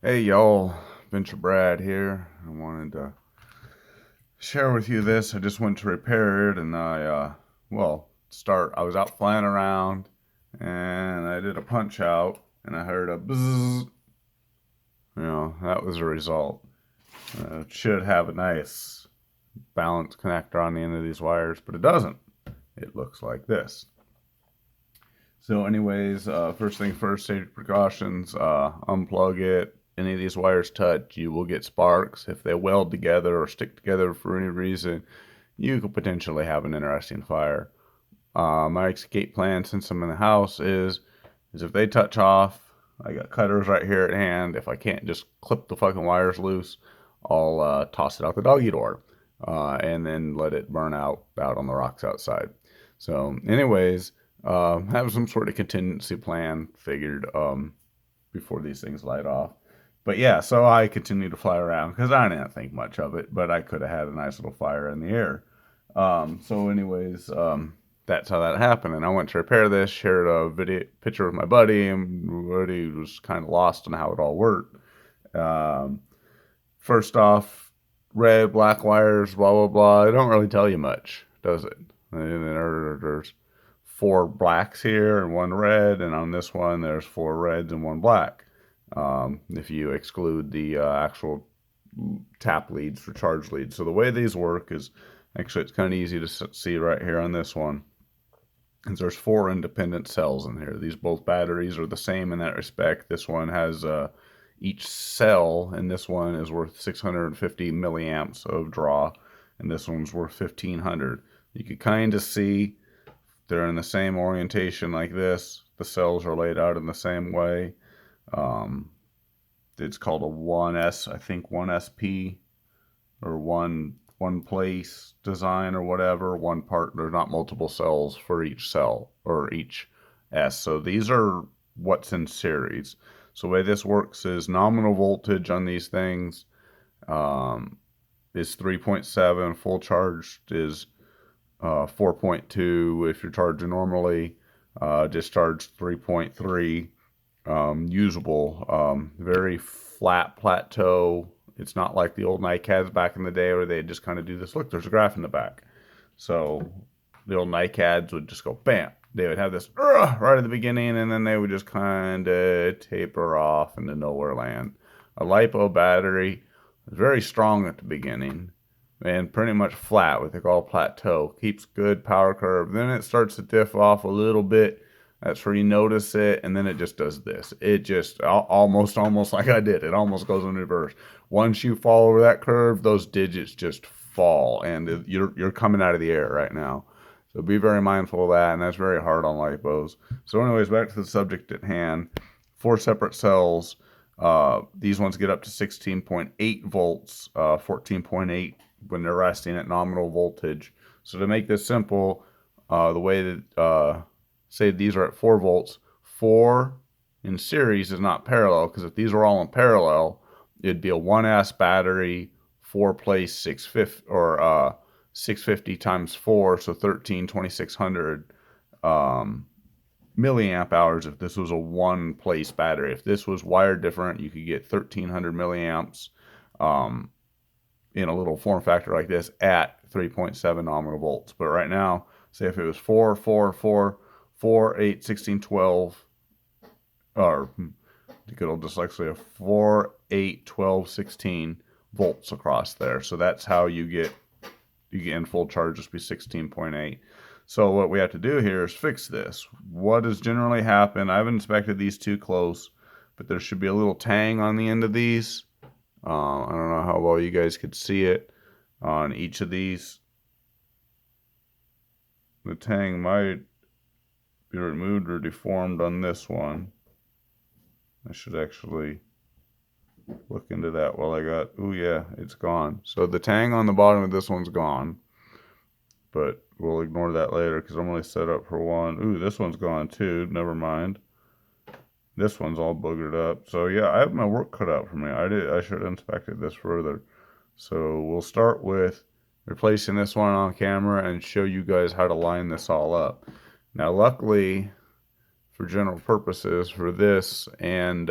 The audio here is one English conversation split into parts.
Hey y'all, Venture Brad here. I wanted to share with you this. I just went to repair it and I was out flying around and I did a punch out and I heard a bzzz. That was the result. It should have a nice balance connector on the end of these wires, but it doesn't. It looks like this. So anyways, first thing first, safety precautions, unplug it. Any of these wires touch, you will get sparks. If they weld together or stick together for any reason, you could potentially have an interesting fire. My escape plan, since I'm in the house, is if they touch off, I got cutters right here at hand. If I can't just clip the fucking wires loose, I'll toss it out the doggy door and then let it burn out on the rocks outside. So anyways, have some sort of contingency plan figured before these things light off. But yeah, so I continue to fly around because I didn't think much of it, but I could have had a nice little fire in the air. That's how that happened. And I went to repair this, shared a video picture with my buddy, and buddy was kind of lost on how it all worked. Um, First off, red, black wires, blah blah blah. It don't really tell you much, does it? And there's four blacks here and one red, and on this one there's four reds and one black. If you exclude the actual tap leads for charge leads. So the way these work is actually it's kind of easy to see right here on this one. And there's four independent cells in here. These both batteries are the same in that respect. This one has each cell, and this one is worth 650 milliamps of draw, and this one's worth 1500. You can kind of see they're in the same orientation like this. The cells are laid out in the same way. It's called a 1S, I think 1SP, or one place design or whatever, one part. There's not multiple cells for each cell or each S. So these are what's in series. So the way this works is nominal voltage on these things is 3.7. Full charge is 4.2 if you're charging normally. Discharge 3.3. Usable. Very flat plateau. It's not like the old NiCads back in the day where they just kind of do this. Look, there's a graph in the back. So the old NiCads would just go bam. They would have this right at the beginning, and then they would just kind of taper off into nowhere land. A lipo battery is very strong at the beginning and pretty much flat with a all plateau. Keeps good power curve. Then it starts to diff off a little bit. That's where you notice it, and then it just does this. It just almost like I did. It almost goes in reverse. Once you fall over that curve, those digits just fall, and you're coming out of the air right now. So be very mindful of that, and that's very hard on lipos. So anyways, back to the subject at hand. Four separate cells. These ones get up to 16.8 volts, 14.8 when they're resting at nominal voltage. So to make this simple, the way that say these are at 4 volts, 4 in series is not parallel, because if these were all in parallel, it'd be a 1S battery, 4 place 650, or 650 times 4, so 2600 milliamp hours if this was a 1 place battery. If this was wired different, you could get 1300 milliamps in a little form factor like this at 3.7 nominal volts. But right now, say if it was 4, 4, 4, 4, 8, 16, 12, or good old dyslexia, 4, 8, 12, 16 volts across there. So that's how you get in full charge, just be 16.8. So what we have to do here is fix this. What has generally happened, I haven't inspected these too close, but there should be a little tang on the end of these. I don't know how well you guys could see it on each of these. The tang might be removed or deformed on this one. I should actually look into that while I got, oh yeah, it's gone. So the tang on the bottom of this one's gone, but we'll ignore that later because I'm only set up for one. Ooh, this one's gone too, never mind. This one's all boogered up. So yeah, I have my work cut out for me. I should have inspected this further. So we'll start with replacing this one on camera and show you guys how to line this all up. Now luckily, for general purposes, for this and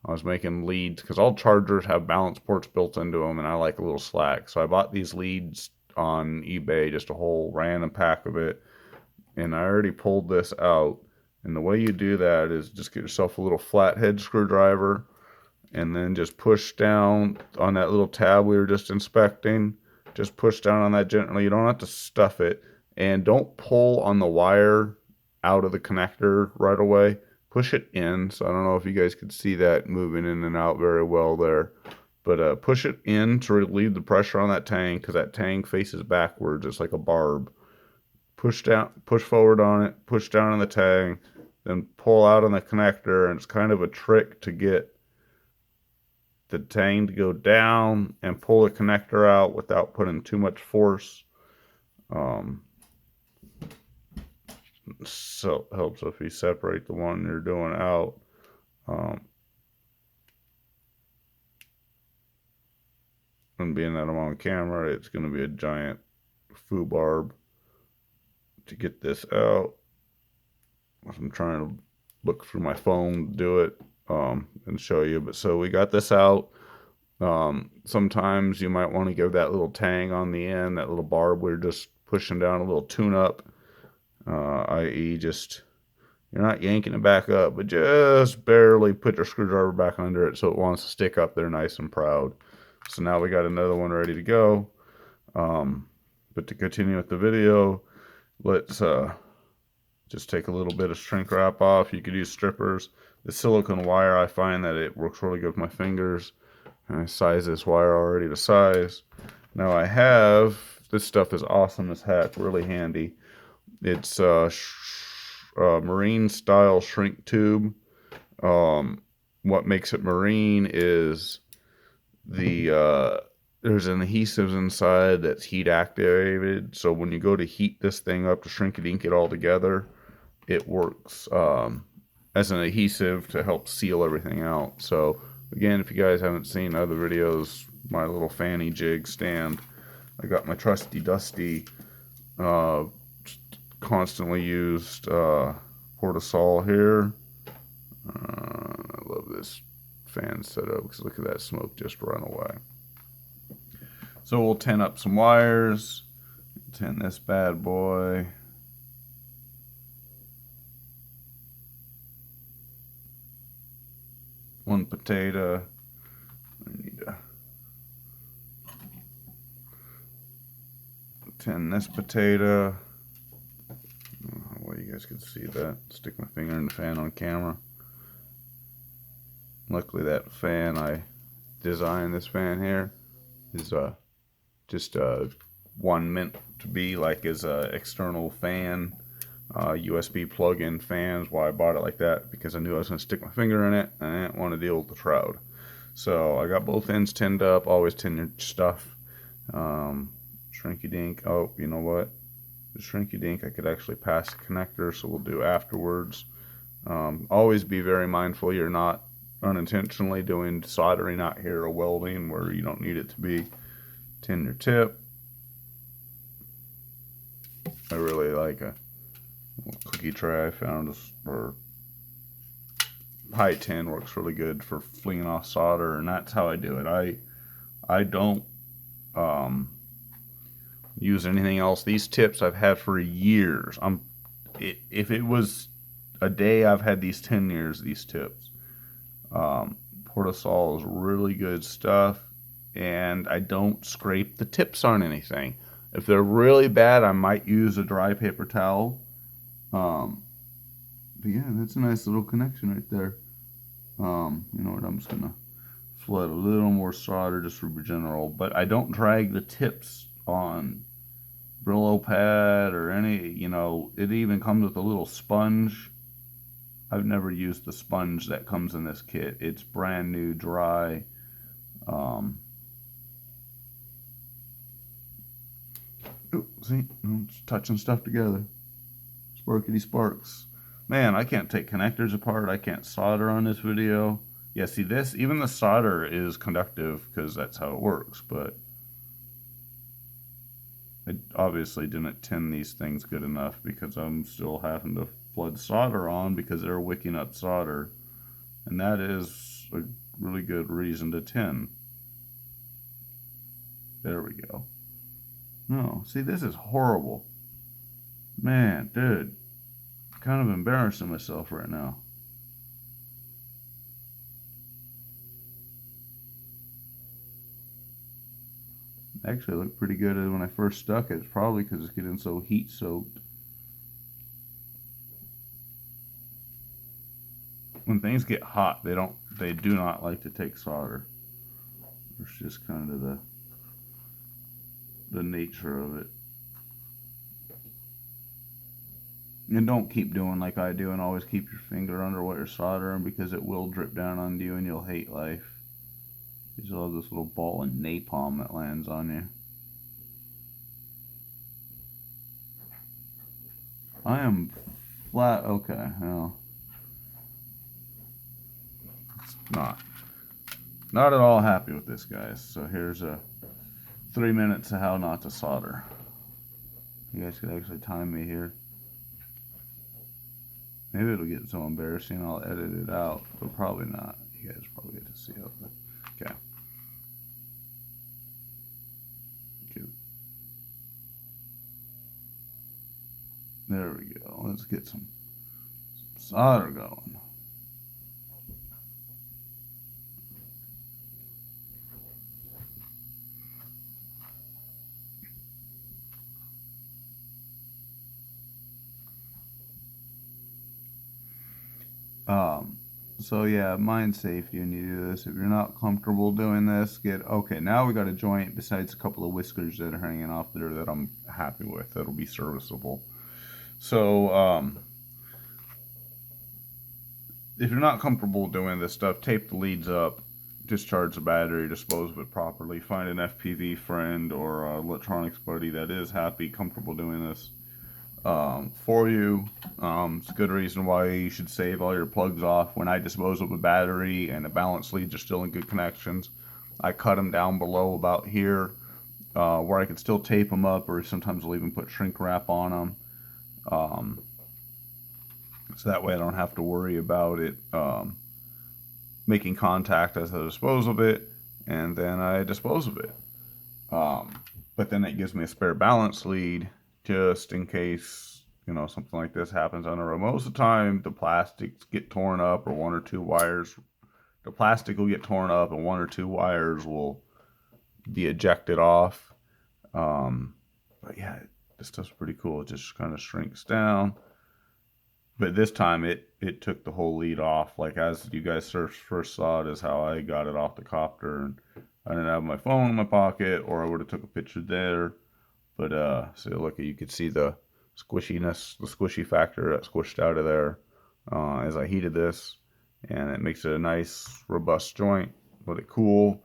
I was making leads because all chargers have balance ports built into them, and I like a little slack. So I bought these leads on eBay, just a whole random pack of it, and I already pulled this out. And the way you do that is just get yourself a little flathead screwdriver, and then just push down on that little tab we were just inspecting. Just push down on that gently. You don't have to stuff it, and don't pull on the wire out of the connector right away. Push it in. So I don't know if you guys could see that moving in and out very well there, but push it in to relieve the pressure on that tang, because that tang faces backwards. It's like a barb. Push down, push forward on it, push down on the tang, then pull out on the connector, and it's kind of a trick to get the tang to go down and pull the connector out without putting too much force. So it helps if you separate the one you're doing out. And being that I'm on camera, it's going to be a giant foobarb to get this out. I'm trying to look through my phone to do it and show you. But so we got this out. Sometimes you might want to give that little tang on the end, that little barb we're just pushing down, a little tune up, i.e. just, you're not yanking it back up, but just barely put your screwdriver back under it so it wants to stick up there nice and proud. So now we got another one ready to go. But to continue with the video, let's just take a little bit of shrink wrap off. You could use strippers. The silicone wire, I find that it works really good with my fingers. And I size this wire already to size. Now I have, this stuff is awesome as heck, really handy. It's a marine style shrink tube. What makes it marine is there's an adhesive inside that's heat activated. So when you go to heat this thing up to shrink it, ink it all together, it works as an adhesive to help seal everything out. So again, if you guys haven't seen other videos, my little fanny jig stand, I got my trusty dusty constantly used Portasol here. I love this fan setup because look at that smoke just run away. So we'll tin up some wires, tin this bad boy. One potato. I need to tin this potato. Well, you guys can see that. Stick my finger in the fan on camera. Luckily that fan, I designed this fan here, is just one meant to be like as a external fan, USB plug-in fans. Why I bought it like that, because I knew I was going to stick my finger in it and I didn't want to deal with the shroud. So I got both ends tinned up. Always tin your stuff. Shrinky dink. Oh, you know what? The shrinky dink I could actually pass the connector, so we'll do afterwards. Always be very mindful you're not unintentionally doing soldering out here or welding where you don't need it to be. Tin your tip. I really like a little cookie tray I found, or high tin works really good for flinging off solder, and that's how I do it. I don't use anything else. These tips I've had for years. If it was a day, I've had these 10 years, these tips. Portasol is really good stuff, and I don't scrape the tips on anything. If they're really bad, I might use a dry paper towel. But yeah, that's a nice little connection right there. You know what, I'm just gonna flood a little more solder just for general, but I don't drag the tips on Brillo pad or any, you know, it even comes with a little sponge. I've never used the sponge that comes in this kit. It's brand new, dry. See, it's touching stuff together. Sparkity sparks. Man, I can't take connectors apart. I can't solder on this video. Yeah, see this, even the solder is conductive because that's how it works, but I obviously didn't tin these things good enough because I'm still having to flood solder on because they're wicking up solder. And that is a really good reason to 10. There we go. No, see, this is horrible. Man, dude, kind of embarrassing myself right now. Actually, it looked pretty good when I first stuck it. It's probably because it's getting so heat soaked. When things get hot, they do not like to take solder. It's just kind of the nature of it. And don't keep doing like I do and always keep your finger under what you're soldering, because it will drip down onto you and you'll hate life. You still have this little ball of napalm that lands on you. I am flat. Okay, well, it's not at all happy with this, guys. So here's 3 minutes of how not to solder. You guys could actually time me here. Maybe it'll get so embarrassing I'll edit it out, but probably not. You guys probably get to see it. Okay. There we go. Let's get some solder going. So yeah, mind safety when you do this. If you're not comfortable doing this, okay, now we got a joint besides a couple of whiskers that are hanging off there that I'm happy with. That'll be serviceable. So, if you're not comfortable doing this stuff, tape the leads up, discharge the battery, dispose of it properly, find an FPV friend or electronics buddy that is comfortable doing this for you. It's a good reason why you should save all your plugs off. When I dispose of a battery and the balance leads are still in good connections, I cut them down below about here, where I can still tape them up, or sometimes I'll even put shrink wrap on them. So that way I don't have to worry about it making contact as I dispose of it, and then I dispose of it. But then it gives me a spare balance lead just in case, something like this happens on the road. Most of the time, the plastics get torn up, or one or two wires. The plastic will get torn up, and one or two wires will be ejected off. But yeah, this stuff's pretty cool. It just kind of shrinks down. But this time it took the whole lead off. Like, as you guys first saw it, is how I got it off the copter. And I didn't have my phone in my pocket, or I would have took a picture there. But so look, you could see the squishiness, the squishy factor that squished out of there as I heated this. And it makes it a nice, robust joint. Let it cool.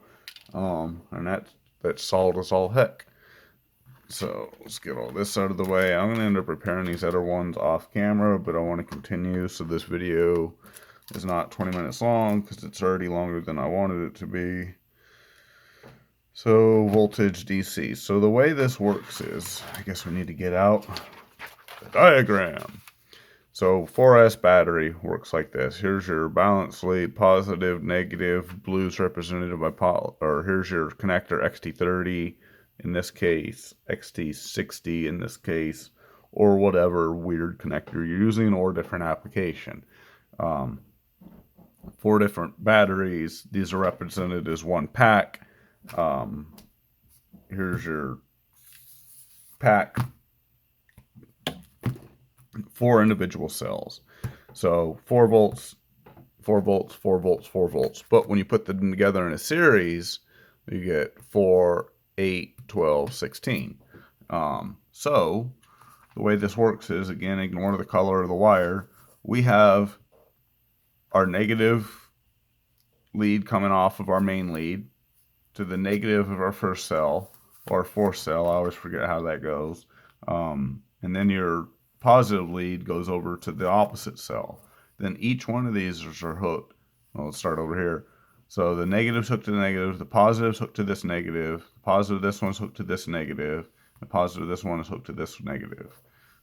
And that's solid as all heck. So let's get all this out of the way. I'm going to end up repairing these other ones off camera, but I want to continue so this video is not 20 minutes long, because it's already longer than I wanted it to be. So voltage DC. So the way this works is, I guess we need to get out the diagram. So 4S battery works like this. Here's your balance lead, positive, negative, blue's represented by here's your connector XT30. In this case, XT60 in this case, or whatever weird connector you're using, or different application. 4 different batteries. These are represented as one pack. Here's your pack. 4 individual cells. So 4 volts, 4 volts, 4 volts, 4 volts. But when you put them together in a series, you get 4, 8, 12, 16. So the way this works is, again, ignore the color of the wire. We have our negative lead coming off of our main lead to the negative of our first cell, or fourth cell. I always forget how that goes. And then your positive lead goes over to the opposite cell. Then each one of these are hooked. Well, let's start over here. So the negative's hooked to the negative, the positive's hooked to this negative, the positive this one's hooked to this negative, the positive this one is hooked to this negative.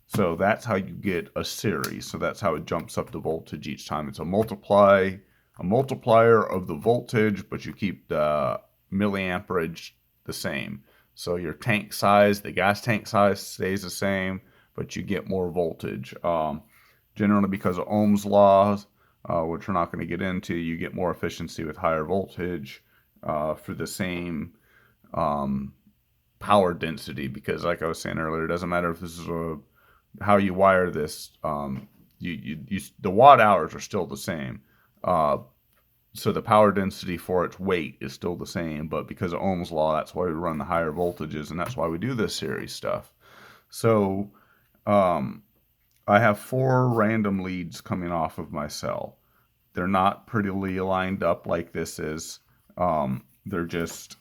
So that's how you get a series. So that's how it jumps up the voltage each time. It's a multiply a multiplier of the voltage, but you keep the milliamperage the same. So your tank size, the gas tank size stays the same, but you get more voltage. Generally, because of Ohm's laws, which we're not going to get into, you get more efficiency with higher voltage for the same power density. Because, like I was saying earlier, it doesn't matter if this is how you wire this. The watt hours are still the same. So the power density for its weight is still the same, but because of Ohm's law, that's why we run the higher voltages, and that's why we do this series stuff. So I have 4 random leads coming off of my cell. They're not prettily lined up like this is. They're just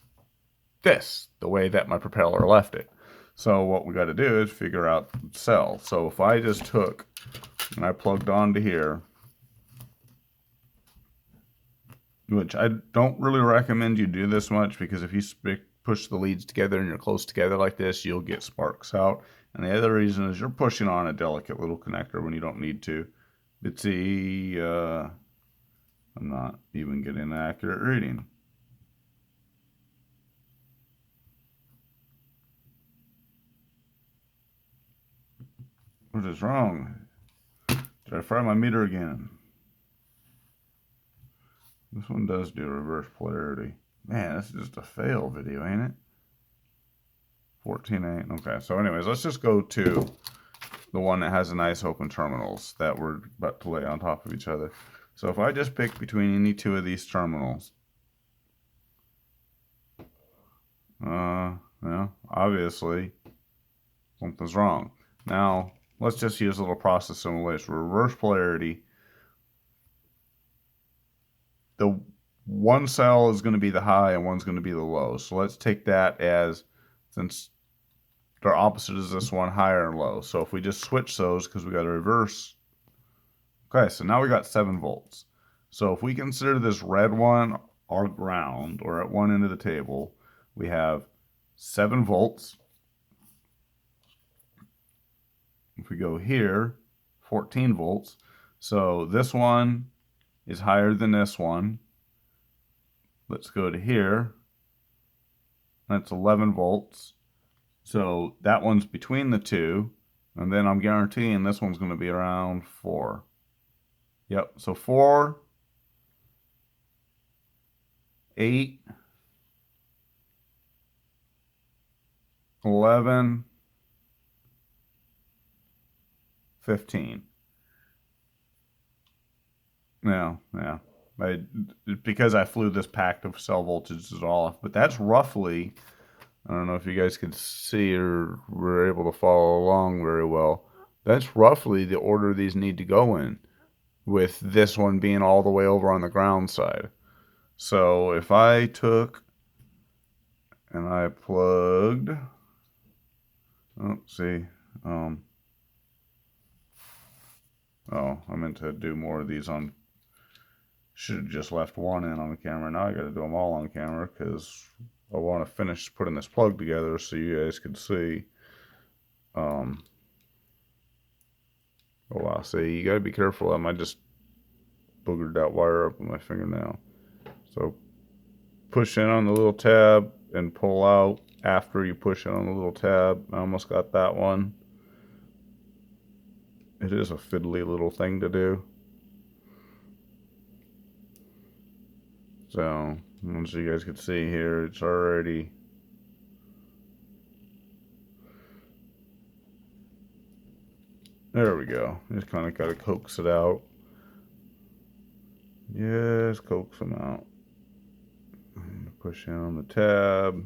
the way that my propeller left it. So what we got to do is figure out the cell. So if I just took and I plugged onto here, which I don't really recommend you do this much, because if you push the leads together and you're close together like this, you'll get sparks out. And the other reason is you're pushing on a delicate little connector when you don't need to. I'm not even getting an accurate reading. What is wrong? Did I fry my meter again? This one does do reverse polarity. Man, this is just a fail video, ain't it? 14.8. Okay, so anyways, let's just go to the one that has the nice open terminals that we're about to lay on top of each other. So if I just pick between any 2 of these terminals, obviously something's wrong. Now, let's just use a little process simulation. Reverse polarity. The one cell is going to be the high and one's going to be the low. So let's take that as, since their opposite is this one, higher and low. So if we just switch those, because we got a reverse. Okay, so now we got 7 volts. So if we consider this red one our ground, or at one end of the table, we have 7 volts. If we go here, 14 volts. So this one is higher than this one. Let's go to here. That's 11 volts. So that one's between the 2. And then I'm guaranteeing this one's going to be around 4. Yep, so 4, 8, 11, 15. Yeah. Because I flew this pack of cell voltages off, but that's roughly, I don't know if you guys could see or were able to follow along very well. That's roughly the order these need to go in, with this one being all the way over on the ground side. So if I took and I plugged, I meant to do more of these on, should have just left one in on the camera. Now I got to do them all on camera because I want to finish putting this plug together so you guys can see. Oh wow, see, you got to be careful. I might just boogered that wire up with my fingernail. So push in on the little tab and pull out after you push in on the little tab. I almost got that one. It is a fiddly little thing to do. So, as you guys can see here, it's already there we go. Just kind of got to coax it out. Yes, coax them out. And push in on the tab.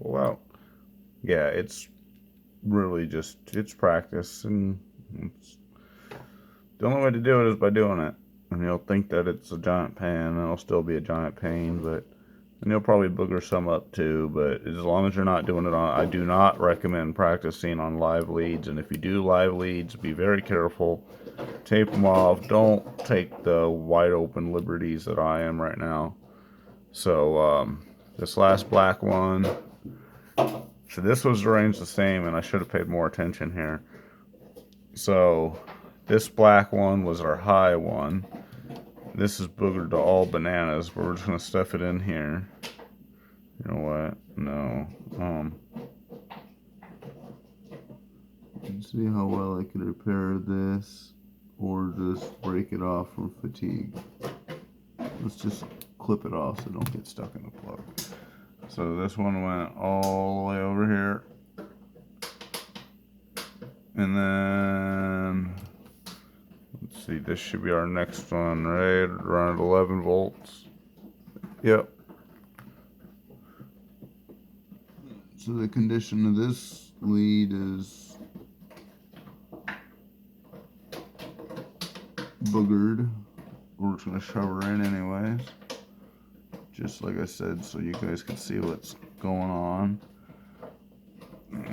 Pull out. Yeah, it's really just, it's practice, and the only way to do it is by doing it. And you'll think that it's a giant pain, and it'll still be a giant pain, but And you'll probably booger some up too, but as long as you're not doing it on, I do not recommend practicing on live leads. And if you do live leads, be very careful. Tape them off. Don't take the wide open liberties that I am right now. So this last black one, so this was arranged the same, and I should have paid more attention here. So this black one was our high one. This is boogered to all bananas, but we're just gonna stuff it in here. You know what? No. See how well I can repair this, or just break it off from fatigue. Let's just clip it off so it don't get stuck in the plug. So this one went all the way over here, and then let's see, this should be our next one, right? Around 11 volts. Yep. So the condition of this lead is boogered. We're just going to shove her in anyways. Just like I said, so you guys can see what's going on.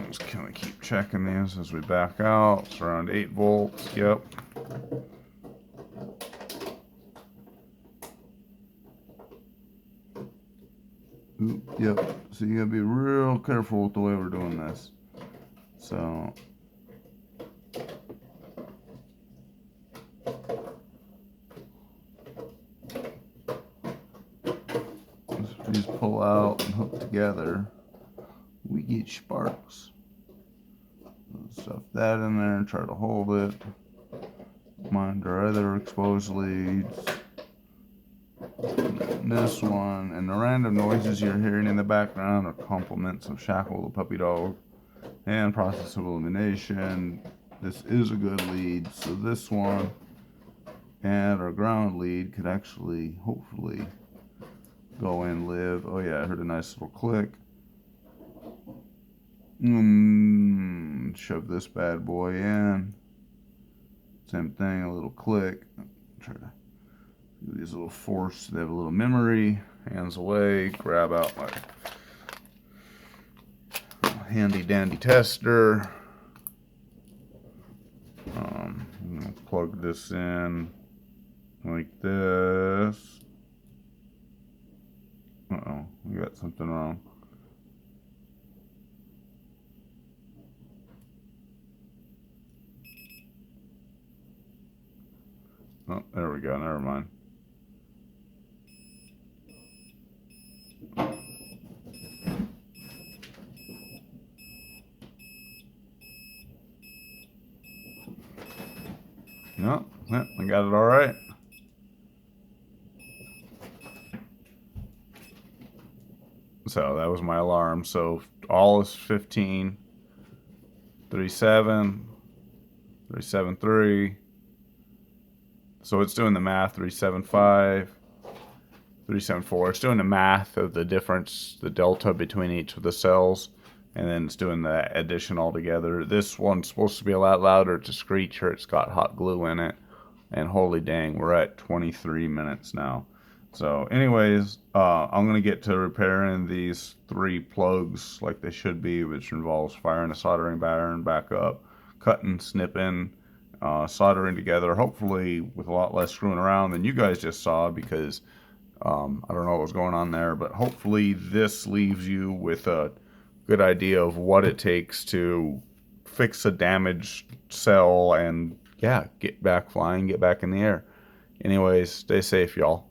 Just kind of keep checking these as we back out. It's around 8 volts. Yep. Oop, yep. So you gotta be real careful with the way we're doing this. So if these pull out and hook together, we get sparks. Stuff that in there and try to hold it. Mind our other exposed leads. This one, and the random noises you're hearing in the background are compliments of Shackle the puppy dog and process of elimination. This is a good lead, so this one and our ground lead could actually hopefully go in live. Oh yeah, I heard a nice little click. Shove this bad boy in. Same thing, a little click. Try to do these little force. They have a little memory. Hands away. Grab out my handy dandy tester. I'm gonna plug this in like this. Uh-oh, we got something wrong. Oh, there we go. Never mind. No, yeah, I got it all right. So that was my alarm. So all is 15, 37, 373. So it's doing the math, 375, 374. It's doing the math of the difference, the delta between each of the cells, and then it's doing the addition all together. This one's supposed to be a lot louder to screech, or it's got hot glue in it. And holy dang, we're at 23 minutes now. So anyways, I'm going to get to repairing these 3 plugs like they should be, which involves firing a soldering iron back up, cutting, snipping, soldering together, hopefully with a lot less screwing around than you guys just saw, because I don't know what was going on there, but hopefully this leaves you with a good idea of what it takes to fix a damaged cell and, yeah, get back flying, get back in the air. Anyways, stay safe, y'all.